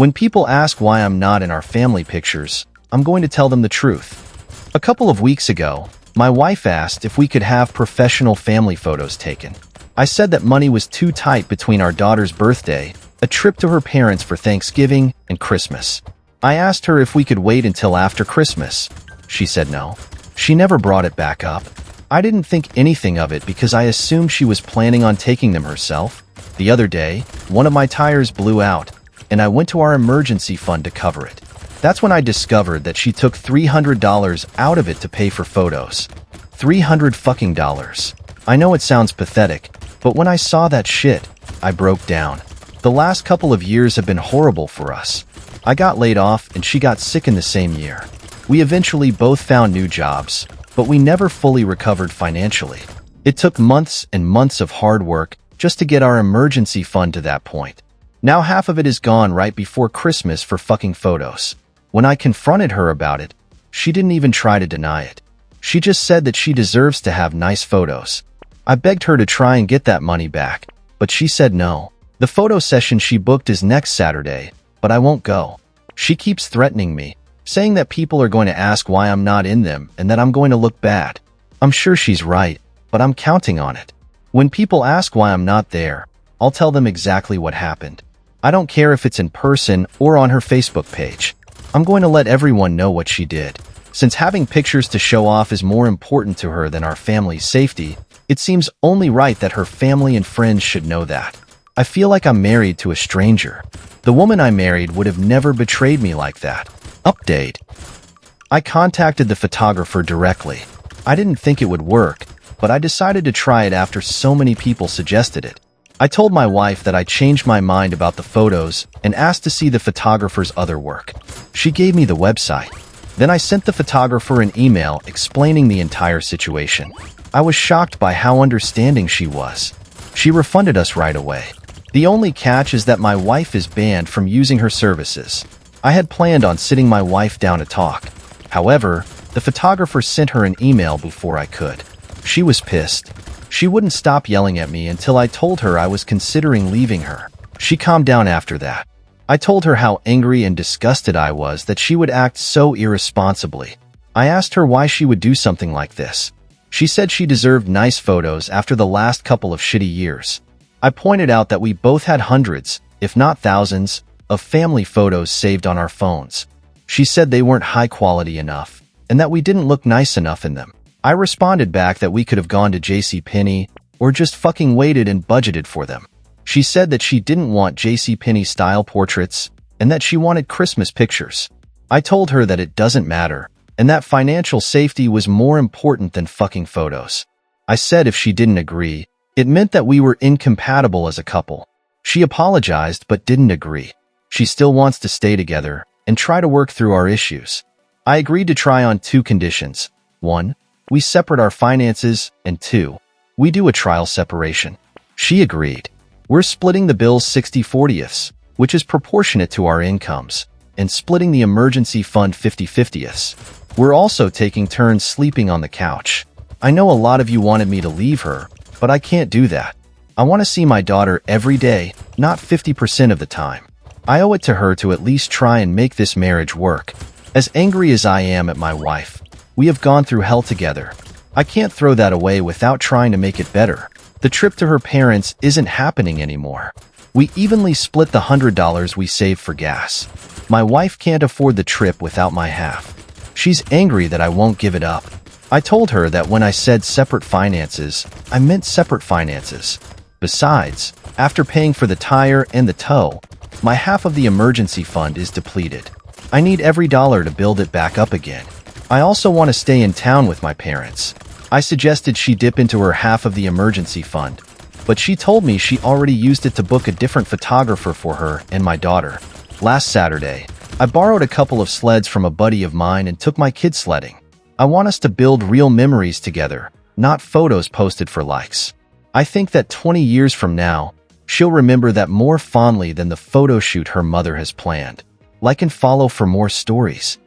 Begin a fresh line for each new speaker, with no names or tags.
When people ask why I'm not in our family pictures, I'm going to tell them the truth. A couple of weeks ago, my wife asked if we could have professional family photos taken. I said that money was too tight between our daughter's birthday, a trip to her parents for Thanksgiving, and Christmas. I asked her if we could wait until after Christmas. She said no. She never brought it back up. I didn't think anything of it because I assumed she was planning on taking them herself. The other day, one of my tires blew out, and I went to our emergency fund to cover it. That's when I discovered that she took $300 out of it to pay for photos. $300 I know it sounds pathetic, but when I saw that shit, I broke down. The last couple of years have been horrible for us. I got laid off and she got sick in the same year. We eventually both found new jobs, but we never fully recovered financially. It took months and months of hard work just to get our emergency fund to that point. Now half of it is gone right before Christmas for fucking photos. When I confronted her about it, she didn't even try to deny it. She just said that she deserves to have nice photos. I begged her to try and get that money back, but she said no. The photo session she booked is next Saturday, but I won't go. She keeps threatening me, saying that people are going to ask why I'm not in them and that I'm going to look bad. I'm sure she's right, but I'm counting on it. When people ask why I'm not there, I'll tell them exactly what happened. I don't care if it's in person or on her Facebook page. I'm going to let everyone know what she did. Since having pictures to show off is more important to her than our family's safety, it seems only right that her family and friends should know that. I feel like I'm married to a stranger. The woman I married would have never betrayed me like that. Update. I contacted the photographer directly. I didn't think it would work, but I decided to try it after so many people suggested it. I told my wife that I changed my mind about the photos and asked to see the photographer's other work. She gave me the website. Then I sent the photographer an email explaining the entire situation. I was shocked by how understanding she was. She refunded us right away. The only catch is that my wife is banned from using her services. I had planned on sitting my wife down to talk. However, the photographer sent her an email before I could. She was pissed. She wouldn't stop yelling at me until I told her I was considering leaving her. She calmed down after that. I told her how angry and disgusted I was that she would act so irresponsibly. I asked her why she would do something like this. She said she deserved nice photos after the last couple of shitty years. I pointed out that we both had hundreds, if not thousands, of family photos saved on our phones. She said they weren't high quality enough, and that we didn't look nice enough in them. I responded back that we could have gone to JCPenney or just fucking waited and budgeted for them. She said that she didn't want JCPenney style portraits and that she wanted Christmas pictures. I told her that it doesn't matter and that financial safety was more important than fucking photos. I said if she didn't agree, it meant that we were incompatible as a couple. She apologized but didn't agree. She still wants to stay together and try to work through our issues. I agreed to try on 2 conditions. 1, we separate our finances, and 2, we do a trial separation. She agreed. We're splitting the bills 60/40ths, which is proportionate to our incomes, and splitting the emergency fund 50/50ths. We're also taking turns sleeping on the couch. I know a lot of you wanted me to leave her, but I can't do that. I want to see my daughter every day, not 50% of the time. I owe it to her to at least try and make this marriage work. As angry as I am at my wife, we have gone through hell together. I can't throw that away without trying to make it better. The trip to her parents isn't happening anymore. We evenly split the $100 we saved for gas. My wife can't afford the trip without my half. She's angry that I won't give it up. I told her that when I said separate finances, I meant separate finances. Besides, after paying for the tire and the tow, my half of the emergency fund is depleted. I need every dollar to build it back up again. I also want to stay in town with my parents. I suggested she dip into her half of the emergency fund, but she told me she already used it to book a different photographer for her and my daughter. Last Saturday, I borrowed a couple of sleds from a buddy of mine and took my kids sledding. I want us to build real memories together, not photos posted for likes. I think that 20 years from now, she'll remember that more fondly than the photo shoot her mother has planned. Like and follow for more stories.